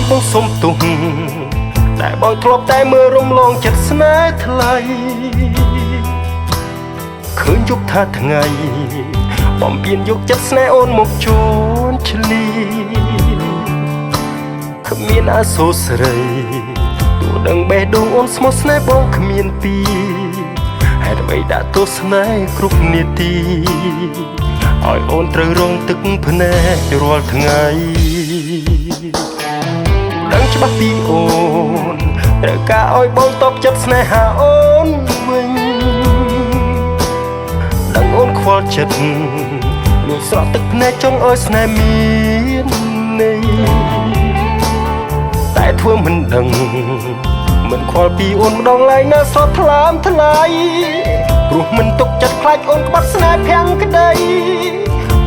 បងសុំទុំតែបងធ្លាប់តែមើលរំលងចិត្តស្នេហ៍ថ្លៃឃើញយប់ថាថ្ងៃបំពេញយកចិត្តស្នេហ៍អូនមកជួនឆ្លីគ្មានអាសូរស្រីទោះដឹងបេះដូងអូនស្មោះស្នេហ៍បងគ្មានពីហេតុអ្វីដាក់ទោសស្នេហ៍គ្រប់នាទីឲ្យអូនត្រូវរងទឹកភ្នែករាល់ថ្ងៃដឹងច្បាស់ពីអូនត្រូវការឲ្យបងតបចិត្តស្នេហាអូនវិញដឹងអូនខ្វល់ចិត្តលួចស្រក់ទឹកភ្នែកចង់ឲ្យស្នេហ៍មានន័យតែធ្វើមិនដឹងមិនខ្វល់ពីអូនម្ដងឡើយនៅសតថ្លើមថ្លៃព្រោះមិនទុកចិត្តខ្លាចអូនក្បត់ស្នេហ៍ភាំងក្តី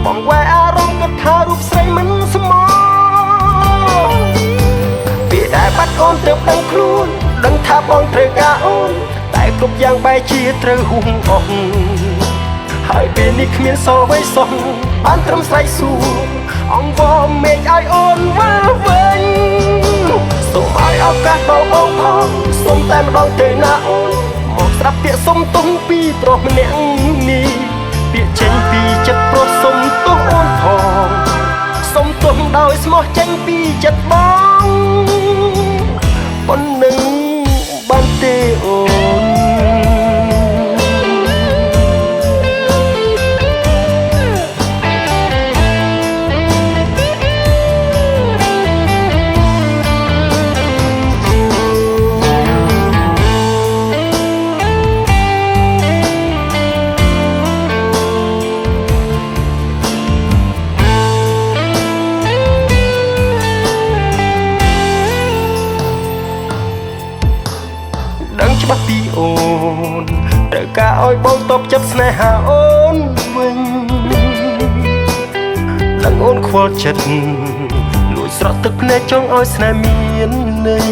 បងវ៉ែអារម្មណ៍គិតថារូបស្រីមិនស្មោះពេលដែលបាត់អូនទើបដឹងខ្លួនដឹងថាបងត្រូវការអូនតែគ្រប់យ៉ាងបែរជាត្រូវហួងអស់ហើយពេលនេះគ្មានសល់អ្វីសោះបានត្រឹមស្រែកសួរអង្វរមេឃឲ្យអូនវិលវិញសូមឲ្យឱកាសដល់បងផងសូមតែម្ដងទេណាអូនមកស្រាប់ពាក្យសុំទោសពីប្រុសម្នាក់នេះពាក្យចេញពីចិត្តប្រុសសុំទោសអូនផងសុំទោសដោយស្មោះចេញពីចិត្តបងប៉ុណ្ណឹងបានទេអូនច្បាស់ពីអូនត្រូវការឲ្យបងតបចិត្តស្នេហាអូនវិញដឹងអូនខ្វល់ចិត្តលួចស្រក់ទឹកភ្នែកចង់ឲ្យស្នេហ៍មានន័យ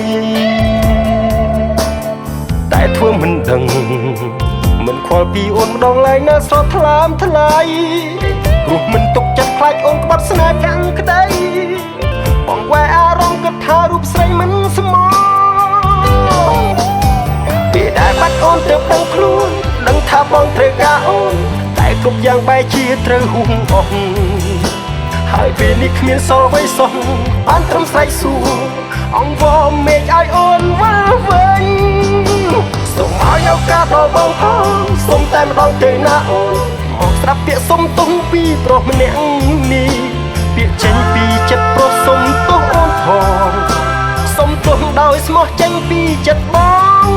តែធ្វើមិនដឹងមិនខ្វល់ពីអូនម្ដងឡើយនៅស្រស់ថ្លើមថ្លៃព្រោះមិនទុកចិត្តខ្លាចអូនក្បត់ស្នេហ៍កាំងក្តីបងវ៉ែអារម្មណ៍គិតថារូបស្រីមិនស្មោះពេលដែលបាត់អូនទើបដឹងខ្លួនដឹងថាបងត្រូវការអូនតែគ្រប់យ៉ាងបែរជាត្រូវហួងអស់ហើយពេលនេះគ្មានសល់អ្វីសោះបានត្រឹមស្រែកសួរអង្វរមេឃឲ្យអូនវិលវិញសូមឲ្យឱកាសដល់បងផងសូមតែម្ដងទេណាអូនមកស្រាប់ពាក្យសុំទោសពីប្រុសម្នាក់នេះពាក្យចេញពីចិត្តប្រុសសុំទោសអូនផងសុំទោសដោយស្មោះចេញពីចិត្តបង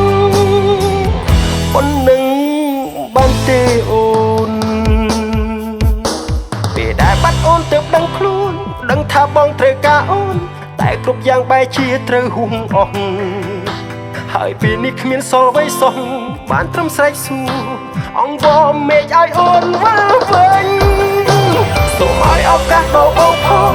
ប៉ុណ្ណឹងបានទេអូនពេលដែលបាត់អូនទើបដឹងខ្លួនដឹងថាបងត្រូវការអូនតែគ្រប់យ៉ាងបែរជាត្រូវហួងអស់ហើយពេលនេះគ្មានសល់អ្វីសោះបានត្រឹមស្រែកសួរអង្វរមេឃឲ្យអូនវិលវិញសូមឲ្យឱកាសដល់បងផង